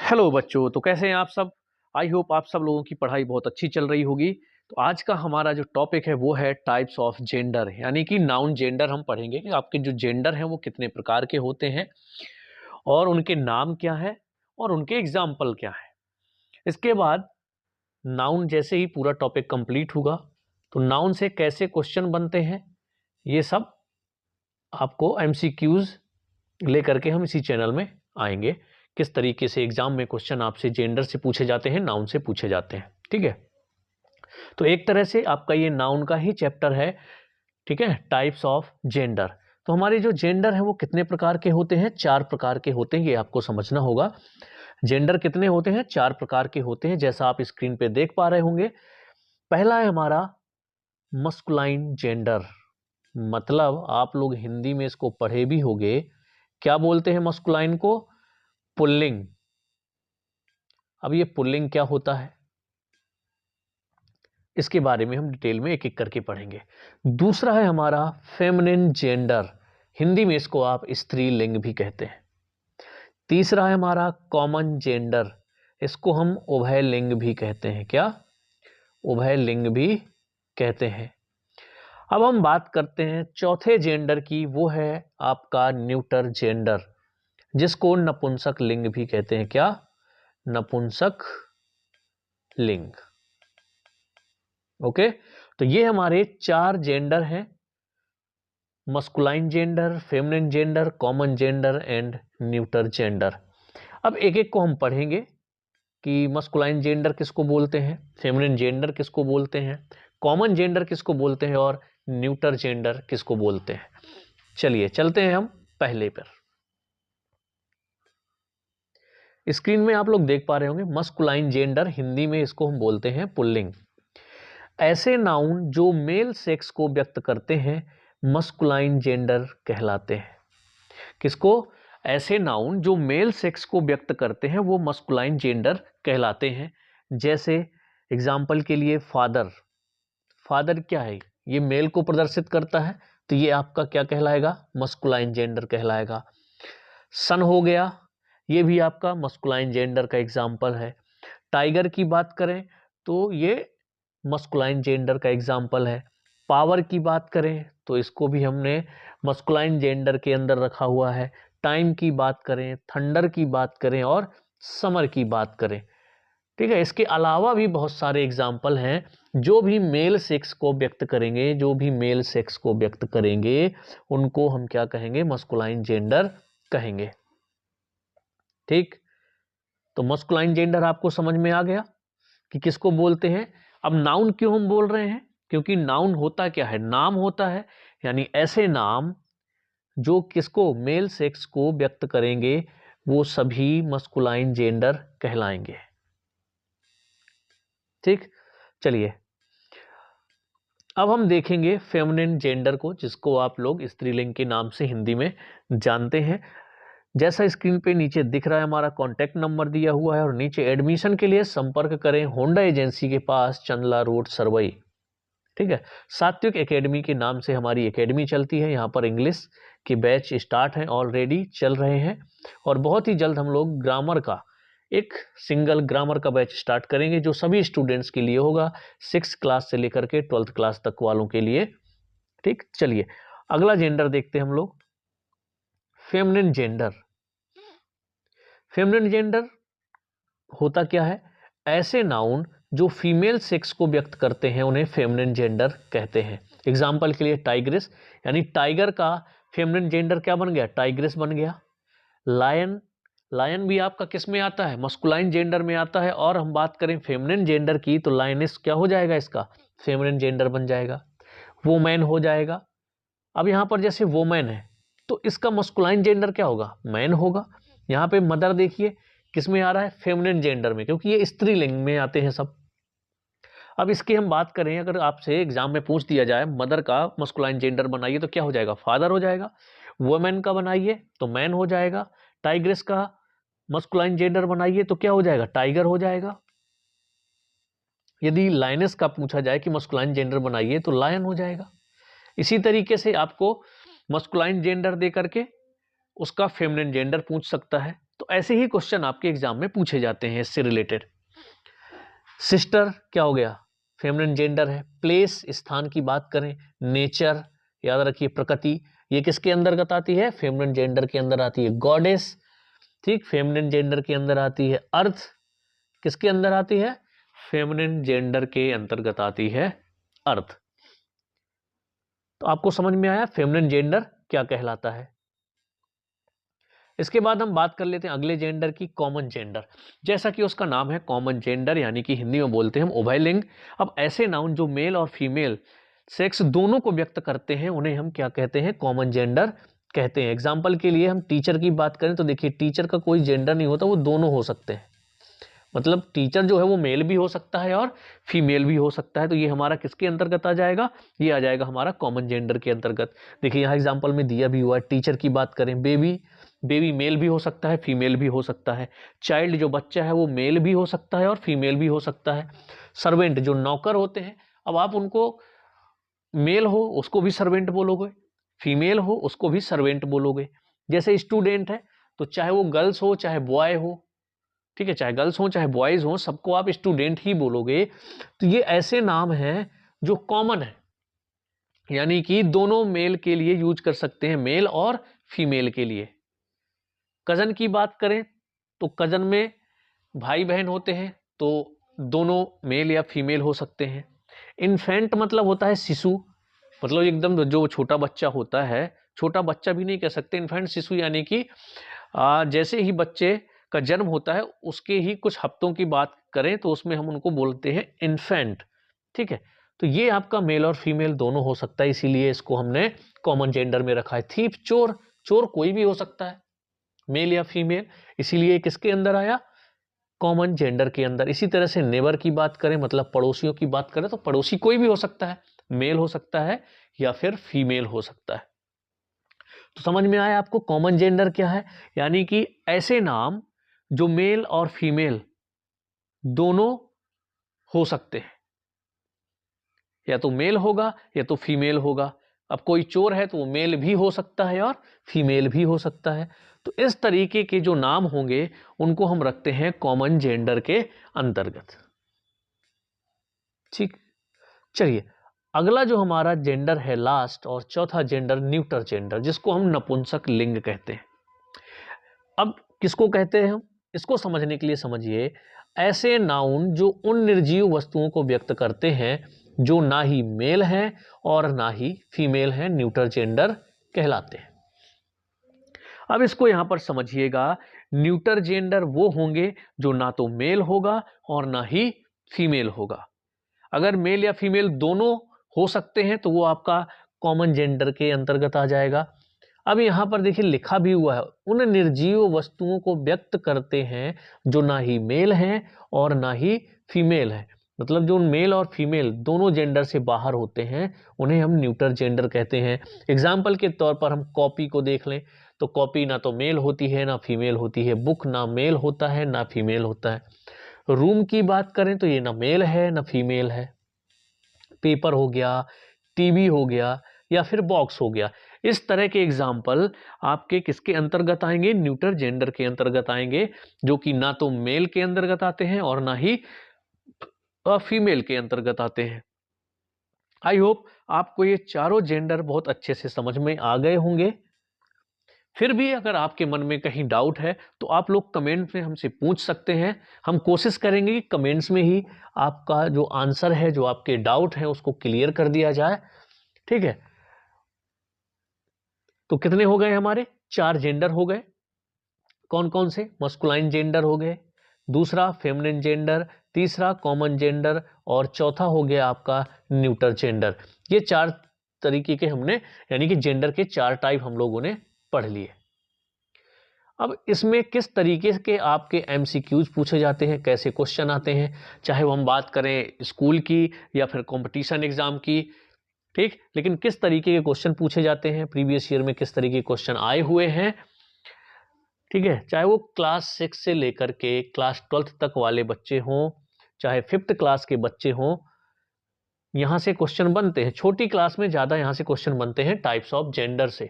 Hello बच्चों, तो कैसे हैं आप सब। आई होप आप सब लोगों की पढ़ाई बहुत अच्छी चल रही होगी। तो आज का हमारा जो टॉपिक है वो है टाइप्स ऑफ जेंडर, यानी कि नाउन जेंडर हम पढ़ेंगे कि आपके जो जेंडर हैं वो कितने प्रकार के होते हैं और उनके नाम क्या है और उनके एग्जाम्पल क्या है। इसके बाद नाउन जैसे ही पूरा टॉपिक कंप्लीट होगा तो नाउन से कैसे क्वेश्चन बनते हैं ये सब आपको एमसीक्यूज लेकर के हम इसी चैनल में आएंगे। किस तरीके से एग्जाम में क्वेश्चन आपसे जेंडर से पूछे जाते हैं, नाउन से पूछे जाते हैं। ठीक है, तो एक तरह से आपका ये नाउन का ही चैप्टर है। ठीक है, टाइप्स ऑफ जेंडर। तो हमारे जो जेंडर है वो कितने प्रकार के होते हैं? 4 प्रकार के होते हैं, ये आपको समझना होगा। जेंडर कितने होते हैं? 4 प्रकार के होते हैं, जैसा आप स्क्रीन पे देख पा रहे होंगे। पहला है हमारा मस्कुलाइन जेंडर, मतलब आप लोग हिंदी में इसको पढ़े भी होंगे। क्या बोलते हैं मस्कुलाइन को? पुल्लिंग। अब ये पुल्लिंग क्या होता है इसके बारे में हम डिटेल में एक एक करके पढ़ेंगे। दूसरा है हमारा फेमिनिन जेंडर, हिंदी में इसको आप स्त्रीलिंग भी कहते हैं। तीसरा है हमारा कॉमन जेंडर, इसको हम उभय लिंग भी कहते हैं। क्या? उभय लिंग भी कहते हैं। अब हम बात करते हैं चौथे जेंडर की, वो है आपका न्यूटर जेंडर, जिसको नपुंसक लिंग भी कहते हैं। क्या? नपुंसक लिंग। ओके, तो ये हमारे 4 जेंडर हैं, masculine gender, feminine gender, common gender and neuter gender. अब एक एक को हम पढ़ेंगे कि मस्कुलाइन जेंडर किसको बोलते हैं, फेमिनिन जेंडर किसको बोलते हैं, कॉमन जेंडर किसको बोलते हैं और न्यूटर जेंडर किसको बोलते हैं। चलिए चलते हैं हम पहले पर। स्क्रीन में आप लोग देख पा रहे होंगे मस्कुलाइन जेंडर, हिंदी में इसको हम बोलते हैं पुल्लिंग। ऐसे नाउन जो मेल सेक्स को व्यक्त करते हैं मस्कुलाइन जेंडर कहलाते हैं। किसको? ऐसे नाउन जो मेल सेक्स को व्यक्त करते हैं वो मस्कुलाइन जेंडर कहलाते हैं। जैसे एग्जाम्पल के लिए फादर। फादर क्या है? ये मेल को प्रदर्शित करता है, तो ये आपका क्या कहलाएगा? मस्कुलाइन जेंडर कहलाएगा। सन हो गया, ये भी आपका मस्कुलाइन जेंडर का एग्जाम्पल है। टाइगर की बात करें तो ये मस्कुलाइन जेंडर का एग्जाम्पल है। पावर की बात करें तो इसको भी हमने मस्कुलाइन जेंडर के अंदर रखा हुआ है। टाइम की बात करें, थंडर की बात करें और समर की बात करें। ठीक है, इसके अलावा भी बहुत सारे एग्जाम्पल हैं जो भी मेल सेक्स को व्यक्त करेंगे, जो भी मेल सेक्स को व्यक्त करेंगे उनको हम क्या कहेंगे? मस्कुलाइन जेंडर कहेंगे। ठीक, तो मस्कुलाइन जेंडर आपको समझ में आ गया कि किसको बोलते हैं। अब नाउन क्यों हम बोल रहे हैं? क्योंकि नाउन होता क्या है? नाम होता है, यानी ऐसे नाम जो किसको? मेल सेक्स को व्यक्त करेंगे वो सभी मस्कुलाइन जेंडर कहलाएंगे। ठीक, चलिए अब हम देखेंगे फेमिनिन जेंडर को, जिसको आप लोग स्त्रीलिंग के नाम से हिंदी में जानते हैं। जैसा स्क्रीन पे नीचे दिख रहा है हमारा कॉन्टैक्ट नंबर दिया हुआ है और नीचे एडमिशन के लिए संपर्क करें होंडा एजेंसी के पास, चंदला रोड, सरवई। ठीक है, सात्विक एकेडमी के नाम से हमारी एकेडमी चलती है। यहाँ पर इंग्लिश के बैच स्टार्ट हैं, ऑलरेडी चल रहे हैं और बहुत ही जल्द हम लोग ग्रामर का एक सिंगल ग्रामर का बैच स्टार्ट करेंगे जो सभी स्टूडेंट्स के लिए होगा, 6th क्लास से लेकर के 12th क्लास तक वालों के लिए। ठीक, चलिए अगला जेंडर देखते हैं हम लोग, फेमिनिन जेंडर। फेमिनिन जेंडर होता क्या है? ऐसे नाउन जो फीमेल सेक्स को व्यक्त करते हैं उन्हें फेमिनिन जेंडर कहते हैं। एग्जाम्पल के लिए टाइग्रेस, यानी टाइगर का फेमिनिन जेंडर क्या बन गया? टाइग्रेस बन गया। लायन, लायन भी आपका किस में आता है? मस्कुलाइन जेंडर में आता है। और हम बात करें फेमिनिन जेंडर की तो लायनिस क्या हो जाएगा? इसका फेमिनिन जेंडर बन जाएगा। वोमैन हो जाएगा। अब यहाँ पर जैसे वोमैन है तो इसका मस्कुलाइन जेंडर क्या होगा? मैन होगा। यहाँ पे मदर देखिए किस में आ रहा है? फेमिनिन जेंडर में, क्योंकि ये स्त्रीलिंग में आते हैं सब। अब इसकी हम बात करें, अगर आपसे एग्जाम में पूछ दिया जाए मदर का मस्कुलाइन जेंडर बनाइए तो क्या हो जाएगा? फादर हो जाएगा। वुमेन का बनाइए तो मैन हो जाएगा। टाइग्रेस का मस्कुलाइन जेंडर बनाइए तो क्या हो जाएगा? टाइगर हो जाएगा। यदि लायनेस का पूछा जाए कि मस्कुलाइन जेंडर बनाइए तो लायन हो जाएगा। इसी तरीके से आपको मस्कुलाइन जेंडर दे करके उसका फेमिनिन जेंडर पूछ सकता है। तो ऐसे ही क्वेश्चन आपके एग्जाम में पूछे जाते हैं इससे रिलेटेड। सिस्टर क्या हो गया, फेमिनिन जेंडर है। प्लेस, स्थान की बात करें। नेचर, याद रखिए प्रकृति, ये किसके अंतर्गत आती है, फेमिनिन जेंडर के अंदर आती है। गॉडेस, ठीक, फेमिनिन जेंडर के अंदर आती है। अर्थ किसके अंदर आती है, फेमिनिन जेंडर के अंतर्गत आती है अर्थ। तो आपको समझ में आया फेमिनिन जेंडर क्या कहलाता है। इसके बाद हम बात कर लेते हैं अगले जेंडर की, कॉमन जेंडर। जैसा कि उसका नाम है कॉमन जेंडर, यानी कि हिंदी में बोलते हैं हम उभयलिंग। अब ऐसे नाउन जो मेल और फीमेल सेक्स दोनों को व्यक्त करते हैं उन्हें हम क्या कहते हैं, कॉमन जेंडर कहते हैं। एग्जाम्पल के लिए हम टीचर की बात करें तो देखिए टीचर का कोई जेंडर नहीं होता, वो दोनों हो सकते हैं। मतलब टीचर जो है वो मेल भी हो सकता है और फीमेल भी हो सकता है। तो ये हमारा किसके अंतर्गत आ जाएगा, ये आ जाएगा हमारा कॉमन जेंडर के अंतर्गत। देखिए यहाँ एग्जाम्पल में दिया भी हुआ है, टीचर की बात करें, बेबी, बेबी मेल भी हो सकता है, फीमेल भी हो सकता है। चाइल्ड जो बच्चा है वो मेल भी हो सकता है और फीमेल भी हो सकता है। सर्वेंट जो नौकर होते हैं, अब आप उनको मेल हो उसको भी सर्वेंट बोलोगे, फीमेल हो उसको भी सर्वेंट बोलोगे। जैसे स्टूडेंट है तो चाहे वो गर्ल्स हो चाहे बॉय हो, ठीक है, चाहे गर्ल्स हो चाहे बॉयज हो, सबको आप स्टूडेंट ही बोलोगे। तो ये ऐसे नाम हैं जो कॉमन है, यानी कि दोनों मेल के लिए यूज कर सकते हैं, मेल और फीमेल के लिए। कजन की बात करें तो कजन में भाई बहन होते हैं तो दोनों मेल या फीमेल हो सकते हैं। इन्फेंट मतलब होता है शिशु, मतलब एकदम जो छोटा बच्चा होता है, छोटा बच्चा भी नहीं कह सकते, इन्फेंट शिशु, यानी कि जैसे ही बच्चे का जन्म होता है उसके ही कुछ हफ्तों की बात करें तो उसमें हम उनको बोलते हैं इन्फेंट, ठीक है। तो ये आपका मेल और फीमेल दोनों हो सकता है, इसीलिए इसको हमने कॉमन जेंडर में रखा है। थीफ, चोर, चोर कोई भी हो सकता है, मेल या फीमेल, इसीलिए किसके अंदर आया, कॉमन जेंडर के अंदर। इसी तरह से नेबर की बात करें, मतलब पड़ोसियों की बात करें, तो पड़ोसी कोई भी हो सकता है, मेल हो सकता है या फिर फीमेल हो सकता है। तो समझ में आया आपको कॉमन जेंडर क्या है, यानी कि ऐसे नाम जो मेल और फीमेल दोनों हो सकते हैं, या तो मेल होगा या तो फीमेल होगा। अब कोई चोर है तो वो मेल भी हो सकता है और फीमेल भी हो सकता है। तो इस तरीके के जो नाम होंगे उनको हम रखते हैं कॉमन जेंडर के अंतर्गत, ठीक। चलिए अगला जो हमारा जेंडर है लास्ट और चौथा जेंडर, न्यूटर जेंडर, जिसको हम नपुंसक लिंग कहते हैं। अब किसको कहते हैं हम, इसको समझने के लिए समझिए, ऐसे नाउन जो उन निर्जीव वस्तुओं को व्यक्त करते हैं जो ना ही मेल हैं और ना ही फीमेल हैं, न्यूटर जेंडर कहलाते हैं। अब इसको यहां पर समझिएगा, न्यूटर जेंडर वो होंगे जो ना तो मेल होगा और ना ही फीमेल होगा। अगर मेल या फीमेल दोनों हो सकते हैं तो वो आपका कॉमन जेंडर के अंतर्गत आ जाएगा। अब यहां पर देखिए लिखा भी हुआ है, उन निर्जीव वस्तुओं को व्यक्त करते हैं जो ना ही मेल हैं और ना ही फीमेल है, मतलब जो मेल और फीमेल दोनों जेंडर से बाहर होते हैं उन्हें हम न्यूटर जेंडर कहते हैं। एग्जाम्पल के तौर पर हम कॉपी को देख लें तो कॉपी ना तो मेल होती है ना फीमेल होती है, बुक ना मेल होता है ना फीमेल होता है। रूम की बात करें तो ये ना मेल है ना फीमेल है। पेपर हो गया, टीवी हो गया या फिर बॉक्स हो गया, इस तरह के एग्जाम्पल आपके किसके अंतर्गत आएंगे, न्यूटर जेंडर के अंतर्गत आएंगे, जो कि ना तो मेल के अंतर्गत आते हैं और ना ही फीमेल के अंतर्गत आते हैं। आई होप आपको ये चारों जेंडर बहुत अच्छे से समझ में आ गए होंगे। फिर भी अगर आपके मन में कहीं डाउट है तो आप लोग कमेंट में हमसे पूछ सकते हैं। हम कोशिश करेंगे कि कमेंट्स में ही आपका जो आंसर है, जो आपके डाउट है, उसको क्लियर कर दिया जाए, ठीक है। तो कितने हो गए हमारे, 4 जेंडर हो गए। कौन कौन से, मस्कुलाइन जेंडर हो गए, दूसरा फेमिनिन जेंडर, तीसरा कॉमन जेंडर और चौथा हो गया आपका न्यूटर जेंडर। ये 4 तरीके के हमने, यानी कि जेंडर के 4 टाइप हम लोगों ने पढ़ लिए। अब इसमें किस तरीके के आपके एमसीक्यूज पूछे जाते हैं, कैसे क्वेश्चन आते हैं, चाहे वो हम बात करें स्कूल की या फिर कंपटीशन एग्जाम की, ठीक, लेकिन किस तरीके के क्वेश्चन पूछे जाते हैं, प्रीवियस ईयर में किस तरीके के क्वेश्चन आए हुए हैं, ठीक है। चाहे वो क्लास 6 से लेकर के क्लास 12th तक वाले बच्चे हों, चाहे 5th क्लास के बच्चे हों, यहाँ से क्वेश्चन बनते हैं। छोटी क्लास में ज़्यादा यहाँ से क्वेश्चन बनते हैं टाइप्स ऑफ जेंडर से,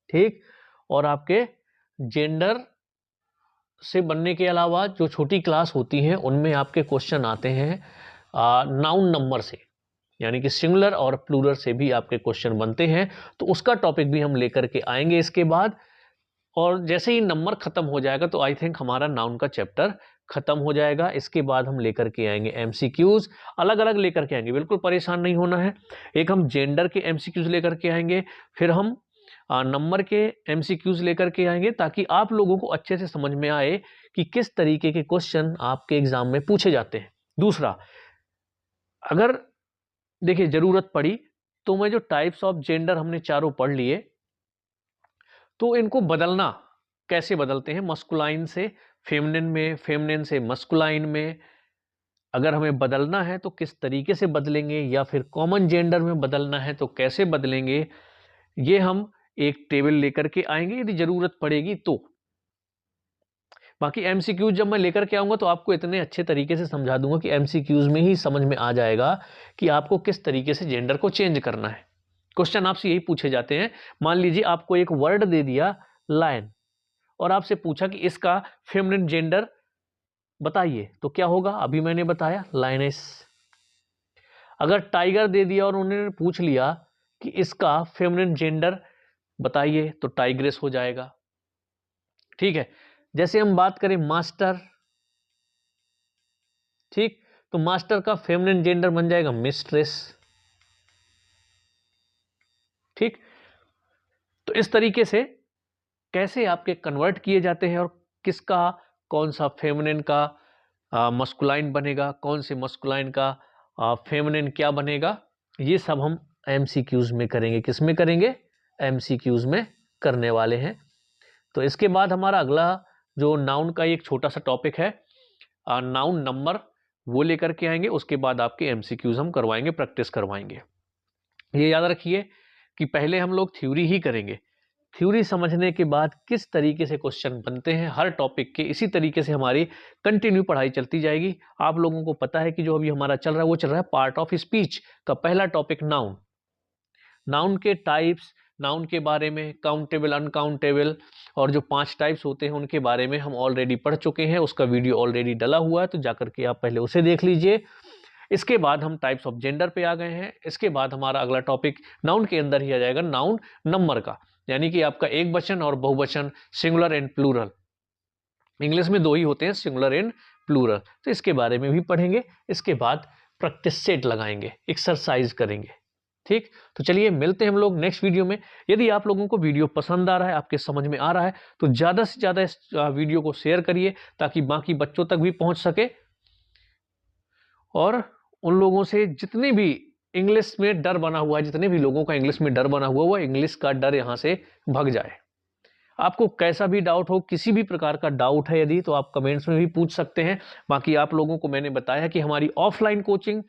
ठीक। और आपके जेंडर से बनने के अलावा जो छोटी क्लास होती हैं उनमें आपके क्वेश्चन आते हैं नाउन नंबर से, यानी कि सिंगुलर और प्लूरल से भी आपके क्वेश्चन बनते हैं, तो उसका टॉपिक भी हम लेकर के आएंगे इसके बाद। और जैसे ही नंबर खत्म हो जाएगा तो आई थिंक हमारा नाउन का चैप्टर खत्म हो जाएगा। इसके बाद हम लेकर के आएंगे एमसीक्यूज, अलग अलग लेकर के आएंगे, बिल्कुल परेशान नहीं होना है। एक हम जेंडर के एमसीक्यूज लेकर के आएंगे, फिर हम नंबर के एमसीक्यूज लेकर के आएंगे, ताकि आप लोगों को अच्छे से समझ में आए कि किस तरीके के क्वेश्चन आपके एग्जाम में पूछे जाते हैं। दूसरा, अगर देखिए जरूरत पड़ी तो मैं जो टाइप्स ऑफ जेंडर हमने चारों पढ़ लिए, तो इनको बदलना कैसे बदलते हैं, मस्कुलाइन से फेमिनिन में, फेमिनिन से मस्कुलाइन में, अगर हमें बदलना है तो किस तरीके से बदलेंगे, या फिर कॉमन जेंडर में बदलना है तो कैसे बदलेंगे, ये हम एक टेबल लेकर के आएंगे यदि जरूरत पड़ेगी तो। बाकी एमसीक्यूज जब मैं लेकर के आऊंगा तो आपको इतने अच्छे तरीके से समझा दूंगा कि एमसीक्यूज में ही समझ में आ जाएगा कि आपको किस तरीके से जेंडर को चेंज करना है। क्वेश्चन आपसे यही पूछे जाते हैं। मान लीजिए आपको एक वर्ड दे दिया लायन, और आपसे पूछा कि इसका फेमिनिन जेंडर बताइए, तो क्या होगा? अभी मैंने बताया लायनेस। अगर टाइगर दे दिया और उन्होंने पूछ लिया कि इसका फेमिनिन जेंडर बताइए, तो टाइग्रेस हो जाएगा। ठीक है, जैसे हम बात करें मास्टर, ठीक, तो मास्टर का फेमिनिन जेंडर बन जाएगा मिस्ट्रेस। ठीक, तो इस तरीके से कैसे आपके कन्वर्ट किए जाते हैं, और किसका कौन सा फेमिनिन का मस्कुलाइन बनेगा, कौन से मस्कुलाइन का फेमिनिन क्या बनेगा, ये सब हम एमसीक्यूज में करेंगे। किस में करेंगे? एमसीक्यूज में करने वाले हैं। तो इसके बाद हमारा अगला जो नाउन का एक छोटा सा टॉपिक है, नाउन नंबर, वो लेकर के आएंगे। उसके बाद आपके एमसीक्यूज हम करवाएंगे, प्रैक्टिस करवाएंगे। ये याद रखिए कि पहले हम लोग थ्योरी ही करेंगे। थ्योरी समझने के बाद किस तरीके से क्वेश्चन बनते हैं हर टॉपिक के, इसी तरीके से हमारी कंटिन्यू पढ़ाई चलती जाएगी। आप लोगों को पता है कि जो अभी हमारा चल रहा है वो चल रहा है पार्ट ऑफ स्पीच का पहला टॉपिक नाउन। नाउन के टाइप्स, नाउन के बारे में, काउंटेबल, अनकाउंटेबल, और जो 5 टाइप्स होते हैं उनके बारे में हम ऑलरेडी पढ़ चुके हैं। उसका वीडियो ऑलरेडी डला हुआ है, तो जाकर के आप पहले उसे देख लीजिए। इसके बाद हम टाइप्स ऑफ जेंडर पे आ गए हैं। इसके बाद हमारा अगला टॉपिक नाउन के अंदर ही आ जाएगा, नाउन नंबर का, यानी कि आपका एक वचन और बहुवचन, सिंगुलर एंड प्लूरल। इंग्लिश में 2 ही होते हैं, सिंगुलर एंड प्लूरल, तो इसके बारे में भी पढ़ेंगे। इसके बाद प्रैक्टिस सेट लगाएंगे, एक्सरसाइज करेंगे। ठीक, तो चलिए मिलते हैं हम लोग नेक्स्ट वीडियो में। यदि आप लोगों को वीडियो पसंद आ रहा है, आपके समझ में आ रहा है, तो ज़्यादा से ज़्यादा इस वीडियो को शेयर करिए ताकि बाकी बच्चों तक भी पहुंच सके, और उन लोगों से जितने भी इंग्लिश में डर बना हुआ है, जितने भी लोगों का इंग्लिश में डर बना हुआ है, वो इंग्लिश का डर यहाँ से भग जाए। आपको कैसा भी डाउट हो, किसी भी प्रकार का डाउट है यदि, तो आप कमेंट्स में भी पूछ सकते हैं। बाकी आप लोगों को मैंने बताया कि हमारी ऑफलाइन कोचिंग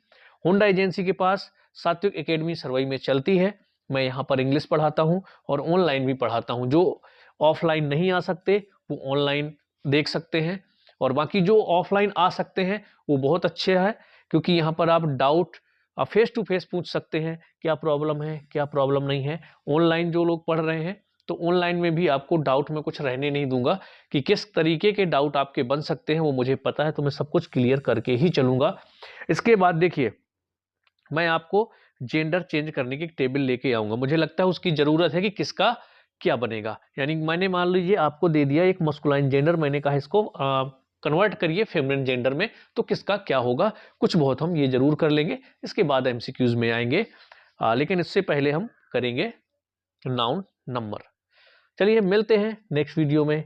होंडा एजेंसी के पास सात्विक एकेडमी सरवई में चलती है। मैं यहाँ पर इंग्लिश पढ़ाता हूँ और ऑनलाइन भी पढ़ाता हूँ। जो ऑफलाइन नहीं आ सकते वो ऑनलाइन देख सकते हैं, और बाकी जो ऑफलाइन आ सकते हैं वो बहुत अच्छे है, क्योंकि यहाँ पर आप डाउट फेस टू फेस पूछ सकते हैं, क्या प्रॉब्लम है, क्या प्रॉब्लम नहीं है। ऑनलाइन जो लोग पढ़ रहे हैं, तो ऑनलाइन में भी आपको डाउट में कुछ रहने नहीं दूंगा, कि किस तरीके के डाउट आपके बन सकते हैं वो मुझे पता है, तो मैं सब कुछ क्लियर करके ही चलूंगा। इसके बाद देखिए, मैं आपको जेंडर चेंज करने की टेबल लेके आऊंगा। मुझे लगता है उसकी जरूरत है कि किसका क्या बनेगा। यानी मैंने मान लीजिए आपको दे दिया एक मस्कुलाइन जेंडर, मैंने कहा इसको कन्वर्ट करिए फेमिनिन जेंडर में, तो किसका क्या होगा, कुछ बहुत हम ये जरूर कर लेंगे। इसके बाद एमसीक्यूज में आएंगे, लेकिन इससे पहले हम करेंगे नाउन नंबर। चलिए मिलते हैं नेक्स्ट वीडियो में।